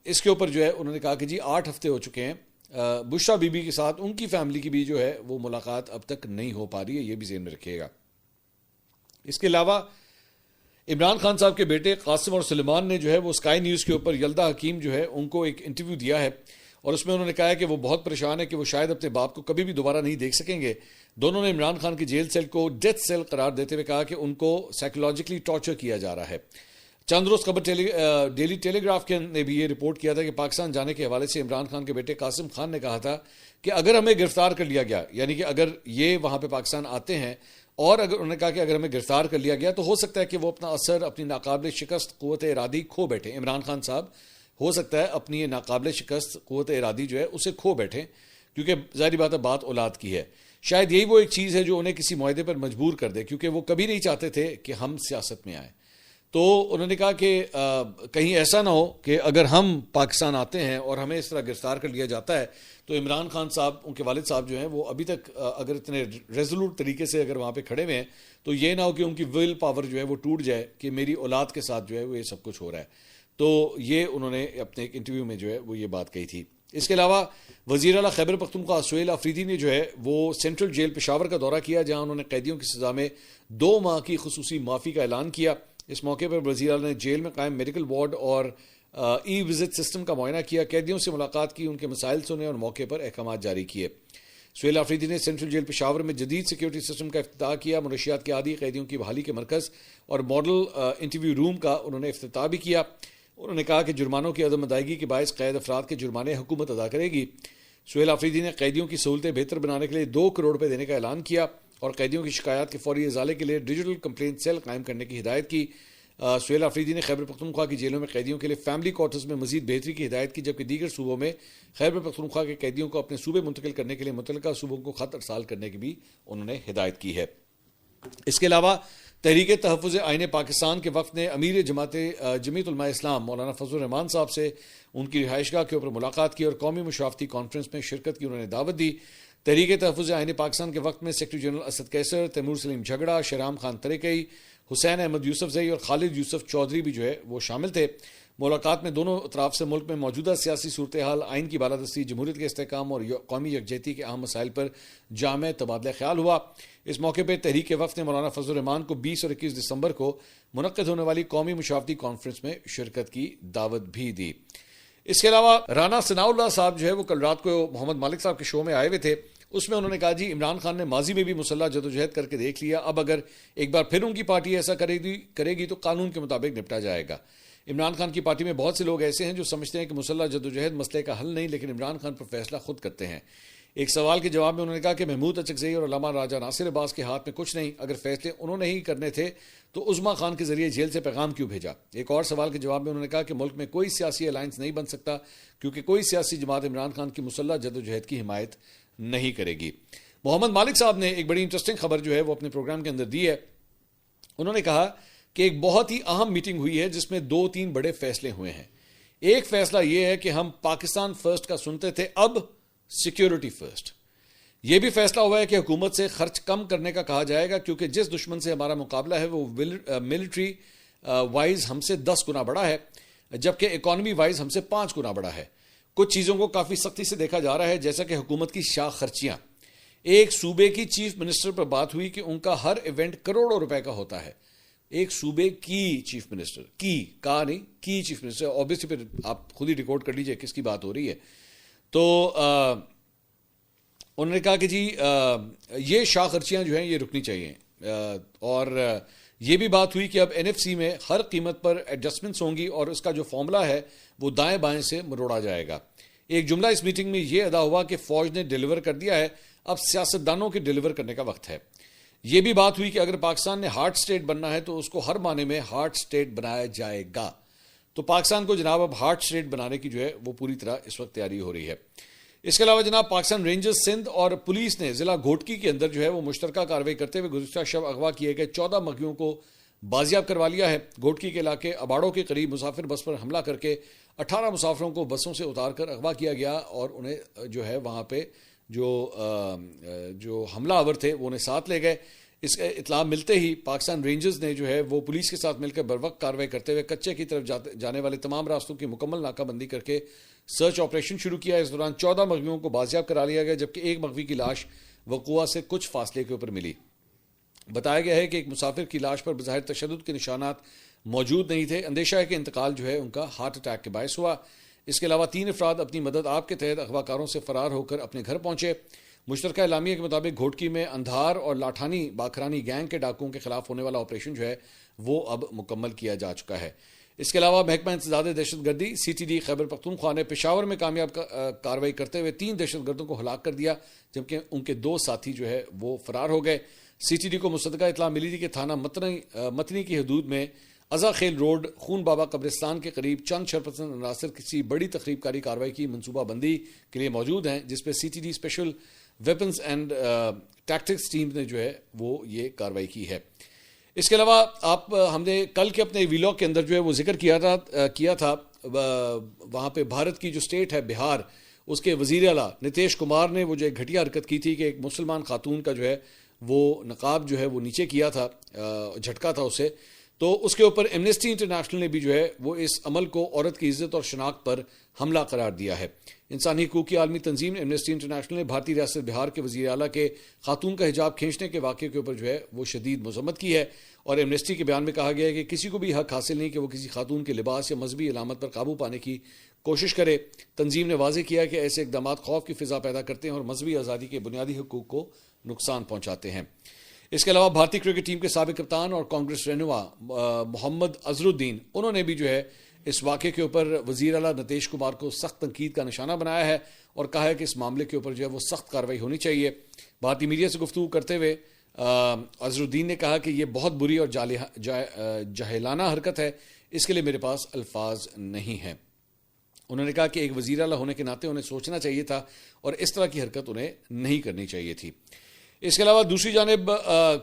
اس کے اوپر جو ہے انہوں نے کہا کہ جی 8 ہفتے ہو چکے ہیں بشرا بی بی کے ساتھ ان کی فیملی کی بھی جو ہے وہ ملاقات اب تک نہیں ہو پا رہی ہے، یہ بھی ذہن میں رکھیے گا۔ اس کے علاوہ عمران خان صاحب کے بیٹے قاسم اور سلیمان نے جو ہے وہ اسکائی نیوز کے اوپر یلدا حکیم جو ہے ان کو ایک انٹرویو دیا ہے، اور اس میں انہوں نے کہا ہے کہ وہ بہت پریشان ہے کہ وہ شاید اپنے باپ کو کبھی بھی دوبارہ نہیں دیکھ سکیں گے۔ دونوں نے عمران خان کی جیل سیل کو ڈیتھ سیل قرار دیتے ہوئے کہا کہ ان کو سائیکولوجیکلی ٹارچر کیا جا رہا ہے۔ چند روز خبر ڈیلی ٹیلی گراف نے بھی یہ رپورٹ کیا تھا کہ پاکستان جانے کے حوالے سے عمران خان کے بیٹے قاسم خان نے کہا تھا کہ اگر ہمیں گرفتار کر لیا گیا، یعنی کہ اگر یہ وہاں پہ پاکستان آتے ہیں اور اگر انہوں نے کہا کہ اگر ہمیں گرفتار کر لیا گیا تو ہو سکتا ہے کہ وہ اپنا اثر، اپنی ناقابل شکست قوت ارادی کھو بیٹھے۔ عمران خان صاحب ہو سکتا ہے اپنی ناقابل شکست قوت ارادی جو ہے اسے کھو بیٹھیں، کیونکہ ظاہری بات ہے بات اولاد کی ہے۔ شاید یہی وہ ایک چیز ہے جو انہیں کسی معاہدے پر مجبور کر دے، کیونکہ وہ کبھی نہیں چاہتے تھے کہ ہم سیاست میں آئیں۔ تو انہوں نے کہا کہ کہیں ایسا نہ ہو کہ اگر ہم پاکستان آتے ہیں اور ہمیں اس طرح گرفتار کر لیا جاتا ہے تو عمران خان صاحب، ان کے والد صاحب جو ہیں، وہ ابھی تک اگر اتنے ریزولوٹ طریقے سے اگر وہاں پہ کھڑے ہوئے ہیں تو یہ نہ ہو کہ ان کی ول پاور جو ہے وہ ٹوٹ جائے کہ میری اولاد کے ساتھ جو ہے وہ یہ سب کچھ ہو رہا ہے۔ تو یہ انہوں نے اپنے ایک انٹرویو میں جو ہے وہ یہ بات کہی تھی۔ اس کے علاوہ وزیر اعلیٰ خیبر پختونخوا سہیل آفریدی نے جو ہے وہ سینٹرل جیل پشاور کا دورہ کیا، جہاں انہوں نے قیدیوں کی سزا میں 2 ماہ کی خصوصی معافی کا اعلان کیا۔ اس موقع پر وزیر اعلیٰ نے جیل میں قائم میڈیکل وارڈ اور ای وزٹ سسٹم کا معائنہ کیا، قیدیوں سے ملاقات کی، ان کے مسائل سنے اور موقع پر احکامات جاری کیے۔ سہیل آفریدی نے سینٹرل جیل پشاور میں جدید سیکیورٹی سسٹم کا افتتاح کیا، منشیات کے عادی قیدیوں کی بحالی کے مرکز اور ماڈل انٹرویو روم کا انہوں نے افتتاح بھی کیا۔ انہوں نے کہا کہ جرمانوں کی عدم ادائیگی کے باعث قید افراد کے جرمانے حکومت ادا کرے گی۔ سہیل آفریدی نے قیدیوں کی سہولتیں بہتر بنانے کے لیے 2 کروڑ روپے دینے کا اعلان کیا اور قیدیوں کی شکایات کے فوری ازالے کے لیے ڈیجیٹل کمپلینٹ سیل قائم کرنے کی ہدایت کی۔ سہیل آفریدی نے خیبر پختونخوا کی جیلوں میں قیدیوں کے لیے فیملی کوارٹرز میں مزید بہتری کی ہدایت کی، جبکہ دیگر صوبوں میں خیبر پختونخوا کے قیدیوں کو اپنے صوبے منتقل کرنے کے لیے متعلقہ صوبوں کو خط ارسال کرنے کی بھی انہوں نے ہدایت کی ہے۔ اس کے علاوہ تحریک تحفظ آئین پاکستان کے وفد نے امیر جمعیت علماء اسلام مولانا فضل الرحمان صاحب سے ان کی رہائش گاہ کے اوپر ملاقات کی اور قومی مشاورتی کانفرنس میں شرکت کی انہوں نے دعوت دی۔ تحریک تحفظ آئین پاکستان کے وقت میں سیکرٹری جنرل اسد کیسر، تیمور سلیم جھگڑا، شہرام خان ترکئی، حسین احمد یوسف زئی اور خالد یوسف چودھری بھی جو ہے وہ شامل تھے۔ ملاقات میں دونوں اطراف سے ملک میں موجودہ سیاسی صورتحال، آئین کی بالادستی، جمہوریت کے استحکام اور قومی یکجہتی کے اہم مسائل پر جامع تبادلہ خیال ہوا۔ اس موقع پر تحریک کے وفد نے مولانا فضل الرحمان کو 20 اور 21 دسمبر کو منعقد ہونے والی قومی مشاورتی کانفرنس میں شرکت کی دعوت بھی دی۔ اس کے علاوہ رانا ثناء اللہ صاحب جو ہے وہ کل رات کو محمد مالک صاحب کے شو میں آئے ہوئے تھے۔ اس میں انہوں نے کہا جی عمران خان نے ماضی میں بھی مسلح جدوجہد کر کے دیکھ لیا، اب اگر ایک بار پھر ان کی پارٹی ایسا کرے گی تو قانون کے مطابق نپٹا جائے گا۔ عمران خان کی پارٹی میں بہت سے لوگ ایسے ہیں جو سمجھتے ہیں کہ مسلح جدوجہد مسئلے کا حل نہیں، لیکن عمران خان پر فیصلہ خود کرتے ہیں۔ ایک سوال کے جواب میں انہوں نے کہا کہ محمود اچکزئی اور علامہ راجہ ناصر عباس کے ہاتھ میں کچھ نہیں، اگر فیصلے انہوں نے ہی کرنے تھے تو عظما خان کے ذریعے جیل سے پیغام کیوں بھیجا۔ ایک اور سوال کے جواب میں انہوں نے کہا کہ ملک میں کوئی سیاسی الائنس نہیں بن سکتا کیونکہ کوئی سیاسی جماعت عمران خان کی مسلح جدوجہد کی حمایت نہیں کرے گی۔ محمد مالک صاحب نے ایک بڑی انٹرسٹنگ خبر جو ہے وہ اپنے پروگرام کے اندر دی ہے۔ انہوں نے کہا کہ ایک بہت ہی اہم میٹنگ ہوئی ہے جس میں 2-3 بڑے فیصلے ہوئے ہیں۔ ایک فیصلہ یہ ہے کہ ہم پاکستان فرسٹ کا سنتے تھے، اب سیکیورٹی فرسٹ۔ یہ بھی فیصلہ ہوا ہے کہ حکومت سے خرچ کم کرنے کا کہا جائے گا، کیونکہ جس دشمن سے ہمارا مقابلہ ہے وہ ملٹری وائز ہم سے 10 گنا بڑا ہے، جبکہ اکانومی وائز ہم سے 5 گنا بڑا ہے۔ کچھ چیزوں کو کافی سختی سے دیکھا جا رہا ہے، جیسا کہ حکومت کی شاخ خرچیاں۔ ایک صوبے کی چیف منسٹر پر بات ہوئی کہ ان کا ہر ایونٹ کروڑوں روپے کا ہوتا ہے۔ ایک صوبے کی چیف منسٹر کی چیف منسٹر، obviously پھر آپ خود ہی ریکارڈ کر لیجئے کس کی بات ہو رہی ہے۔ تو انہوں نے کہا کہ جی یہ شاخ خرچیاں جو ہیں یہ رکنی چاہیے، اور یہ بھی بات ہوئی کہ اب NFC میں ہر قیمت پر ایڈجسٹمنٹس ہوں گی اور اس کا جو فارمولا ہے وہ دائیں بائیں سے مروڑا جائے گا۔ ایک جملہ اس میٹنگ میں یہ ادا ہوا کہ فوج نے ڈیلیور کر دیا ہے، اب سیاستدانوں کے ڈیلیور کرنے کا وقت ہے۔ یہ بھی بات ہوئی کہ اگر پاکستان نے ہارٹ سٹیٹ بننا ہے تو اس کو ہر معنی میں ہارٹ سٹیٹ بنایا جائے گا۔ تو پاکستان کو جناب اب ہارٹ سٹیٹ بنانے کی جو ہے وہ پوری طرح اس وقت تیاری ہو رہی ہے۔ اس کے علاوہ جناب پاکستان رینجرز سندھ اور پولیس نے ضلع گھوٹکی کے اندر جو ہے وہ مشترکہ کارروائی کرتے ہوئے گزشتہ شب اغوا کیے گئے 14 مغیوں کو بازیاب کروا لیا ہے۔ گھوٹکی کے علاقے اباڑوں کے قریب مسافر بس پر حملہ کر کے 18 مسافروں کو بسوں سے اتار کر اغوا کیا گیا اور انہیں جو ہے وہاں پہ جو حملہ آور تھے وہ انہیں ساتھ لے گئے۔ اس اطلاع ملتے ہی پاکستان رینجرز نے جو ہے وہ پولیس کے ساتھ مل کر بروقت کارروائی کرتے ہوئے کچے کی طرف جانے والے تمام راستوں کی مکمل ناکہ بندی کر کے سرچ آپریشن شروع کیا. اس دوران 14 مغویوں کو بازیاب کرا لیا گیا, جبکہ ایک مغوی کی لاش وقوع سے کچھ فاصلے کے اوپر ملی. بتایا گیا ہے کہ ایک مسافر کی لاش پر بظاہر تشدد کے نشانات موجود نہیں تھے. اندیشہ ہے کہ انتقال جو ہے ان کا ہارٹ اٹیک کے باعث ہوا. اس کے علاوہ 3 افراد اپنی مدد آپ کے تحت اغوا کاروں سے فرار ہو کر اپنے گھر پہنچے. مشترکہ اعلامیہ کے مطابق گھوٹکی میں اندھار اور لاٹھانی باکھرانی گینگ کے ڈاکوؤں کے خلاف ہونے والا آپریشن جو ہے وہ اب مکمل کیا جا چکا ہے. اس کے علاوہ محکمہ انسداد دہشت گردی CTD خیبر پختونخوا نے پشاور میں کامیاب کارروائی کرتے ہوئے 3 دہشت گردوں کو ہلاک کر دیا, جبکہ ان کے 2 ساتھی جو ہے وہ فرار ہو گئے. CTD کو مصدقہ اطلاع ملی تھی کہ تھانہ متنی کی حدود میں ازا خیل روڈ خون بابا قبرستان کے قریب چند شرپسند عناصر کسی بڑی تخریب کاری کارروائی کی منصوبہ بندی کے لیے موجود ہیں, جس پہ CTD special weapons and tactics team نے جو ہے وہ یہ کارروائی کی ہے. اس کے علاوہ ہم نے کل کے اپنے ویلاگ کے اندر جو ہے وہ ذکر کیا تھا وہاں پہ بھارت کی جو اسٹیٹ ہے بہار, اس کے وزیر اعلیٰ نتیش کمار نے وہ جو ایک گھٹیا حرکت کی تھی کہ ایک مسلمان خاتون کا جو ہے وہ نقاب جو ہے وہ نیچے کیا تھا, جھٹکا تھا اسے. تو اس کے اوپر ایمنسٹی انٹرنیشنل نے بھی جو ہے وہ اس عمل کو عورت کی عزت اور شناخت پر حملہ قرار دیا ہے. انسانی حقوق کی عالمی تنظیم ایمنسٹی انٹرنیشنل نے بھارتی ریاست بہار کے وزیر اعلیٰ کے خاتون کا حجاب کھینچنے کے واقعے کے اوپر جو ہے وہ شدید مذمت کی ہے, اور ایمنسٹی کے بیان میں کہا گیا ہے کہ کسی کو بھی حق حاصل نہیں کہ وہ کسی خاتون کے لباس یا مذہبی علامت پر قابو پانے کی کوشش کرے. تنظیم نے واضح کیا کہ ایسے اقدامات خوف کی فضا پیدا کرتے ہیں اور مذہبی آزادی کے بنیادی حقوق کو نقصان پہنچاتے ہیں. اس کے علاوہ بھارتی کرکٹ ٹیم کے سابق کپتان اور کانگریس رہنما محمد اظہر الدین, انہوں نے بھی جو ہے اس واقعے کے اوپر وزیر اعلیٰ نتیش کمار کو سخت تنقید کا نشانہ بنایا ہے اور کہا ہے کہ اس معاملے کے اوپر جو ہے وہ سخت کارروائی ہونی چاہیے. بھارتی میڈیا سے گفتگو کرتے ہوئے اظہر الدین نے کہا کہ یہ بہت بری اور جاہلانہ حرکت ہے, اس کے لیے میرے پاس الفاظ نہیں ہیں. انہوں نے کہا کہ ایک وزیر اعلیٰ ہونے کے ناطے انہیں سوچنا چاہیے تھا اور اس طرح کی حرکت انہیں نہیں کرنی چاہیے تھی. اس کے علاوہ دوسری جانب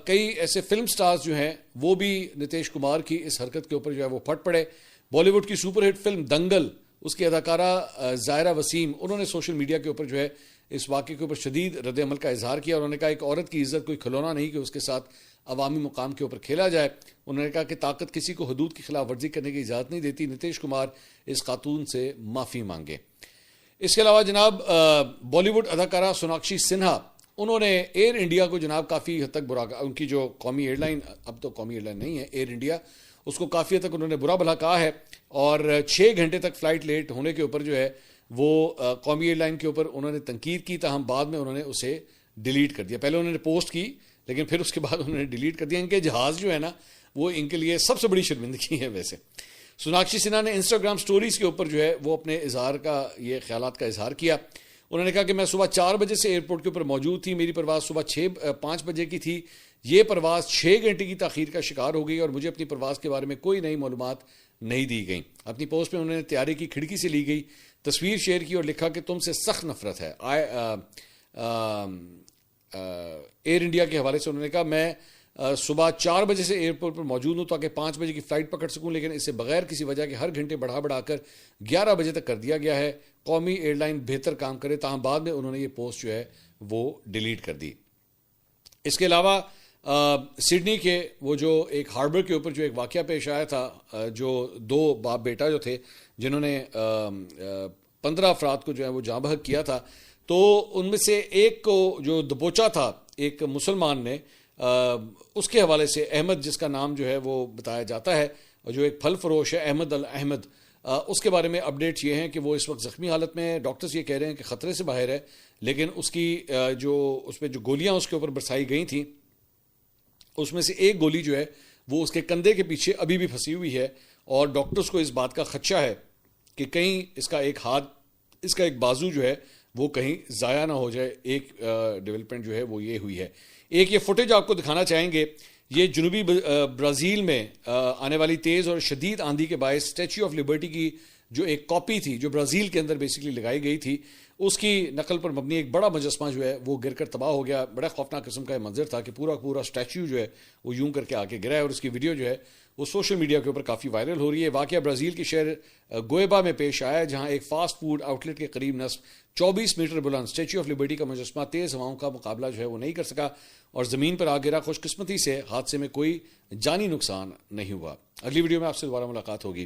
کئی ایسے فلم سٹارز جو ہیں وہ بھی نتیش کمار کی اس حرکت کے اوپر جو ہے وہ پھٹ پڑے. بالی ووڈ کی سپر ہٹ فلم دنگل, اس کی اداکارہ زائرہ وسیم, انہوں نے سوشل میڈیا کے اوپر جو ہے اس واقعے کے اوپر شدید رد عمل کا اظہار کیا. انہوں نے کہا ایک عورت کی عزت کوئی کھلونا نہیں کہ اس کے ساتھ عوامی مقام کے اوپر کھیلا جائے. انہوں نے کہا کہ طاقت کسی کو حدود کی خلاف ورزی کرنے کی اجازت نہیں دیتی. نتیش کمار اس خاتون سے معافی مانگے. اس کے علاوہ جناب بالی ووڈ اداکارہ سوناکشی سنہا, انہوں نے ایئر انڈیا کو جناب کافی حد تک برا, ان کی جو قومی ایئر لائن, اب تو قومی ایئر لائن نہیں ہے ایئر انڈیا, اس کو کافی حد تک انہوں نے برا بھلا کہا ہے, اور 6 گھنٹے تک فلائٹ لیٹ ہونے کے اوپر جو ہے وہ قومی ایئر لائن کے اوپر انہوں نے تنقید کی, تاہم بعد میں انہوں نے اسے ڈیلیٹ کر دیا. پہلے انہوں نے پوسٹ کی لیکن پھر اس کے بعد انہوں نے ڈیلیٹ کر دیا. ان کے جہاز جو ہے نا وہ ان کے لیے سب سے بڑی شرمندگی ہے. ویسے سوناکشی سنہا نے انسٹاگرام سٹوریز کے اوپر جو ہے وہ اپنے اظہار کا, یہ خیالات کا اظہار کیا. انہوں نے کہا کہ میں صبح 4 بجے سے ایئرپورٹ کے اوپر موجود تھی, میری پرواز صبح 5 بجے کی تھی. یہ پرواز 6 گھنٹے کی تاخیر کا شکار ہو گئی اور مجھے اپنی پرواز کے بارے میں کوئی نئی معلومات نہیں دی گئیں. اپنی پوسٹ میں انہوں نے طیارے کی کھڑکی سے لی گئی تصویر شیئر کی اور لکھا کہ تم سے سخت نفرت ہے. ایئر انڈیا کے حوالے سے انہوں نے کہا میں صبح 4 بجے سے ایئرپورٹ پر موجود ہوں تاکہ 5 بجے کی فلائٹ پکڑ سکوں, لیکن اسے بغیر کسی وجہ کے ہر گھنٹے بڑھا کر 11 بجے تک کر دیا گیا ہے. قومی ایئر لائن بہتر کام کرے, تاہم بعد میں انہوں نے یہ پوسٹ جو ہے وہ ڈیلیٹ کر دی. اس کے علاوہ سڈنی کے وہ جو ایک ہاربر کے اوپر جو ایک واقعہ پیش آیا تھا, جو 2 باپ بیٹا جو تھے جنہوں نے 15 افراد کو جو ہے وہ جاں بحق کیا تھا, تو ان میں سے ایک کو جو دبوچا تھا ایک مسلمان نے, اس کے حوالے سے احمد جس کا نام جو ہے وہ بتایا جاتا ہے, اور جو ایک پھل فروش ہے احمد الاحمد, اس کے بارے میں اپڈیٹس یہ ہیں کہ وہ اس وقت زخمی حالت میں ہے. ڈاکٹرز یہ کہہ رہے ہیں کہ خطرے سے باہر ہے, لیکن اس کی اس پہ جو گولیاں اس کے اوپر برسائی گئی تھیں اس میں سے ایک گولی جو ہے وہ اس کے کندھے کے پیچھے ابھی بھی پھنسی ہوئی ہے, اور ڈاکٹرز کو اس بات کا خدشہ ہے کہ کہیں اس کا ایک ہاتھ, اس کا ایک بازو جو ہے وہ کہیں ضائع نہ ہو جائے. ایک ڈیولپمنٹ جو ہے وہ یہ ہوئی ہے. ایک یہ فوٹیج آپ کو دکھانا چاہیں گے. یہ جنوبی برازیل میں آنے والی تیز اور شدید آندھی کے باعث اسٹیچو آف لبرٹی کی جو ایک کاپی تھی جو برازیل کے اندر بیسیکلی لگائی گئی تھی, اس کی نقل پر مبنی ایک بڑا مجسمہ جو ہے وہ گر کر تباہ ہو گیا. بڑا خوفناک قسم کا یہ منظر تھا کہ پورا اسٹیچو جو ہے وہ یوں کر کے آ کے گرا ہے, اور اس کی ویڈیو جو ہے وہ سوشل میڈیا کے اوپر کافی وائرل ہو رہی ہے. واقعہ برازیل کے شہر گوئبا میں پیش آیا ہے، جہاں ایک فاسٹ فوڈ آؤٹ لیٹ کے قریب نصب 24 میٹر بلند اسٹیچو آف لبرٹی کا مجسمہ تیز ہواؤں کا مقابلہ جو ہے وہ نہیں کر سکا اور زمین پر آ گرا. خوش قسمتی سے حادثے میں کوئی جانی نقصان نہیں ہوا. اگلی ویڈیو میں آپ سے دوبارہ ملاقات ہوگی.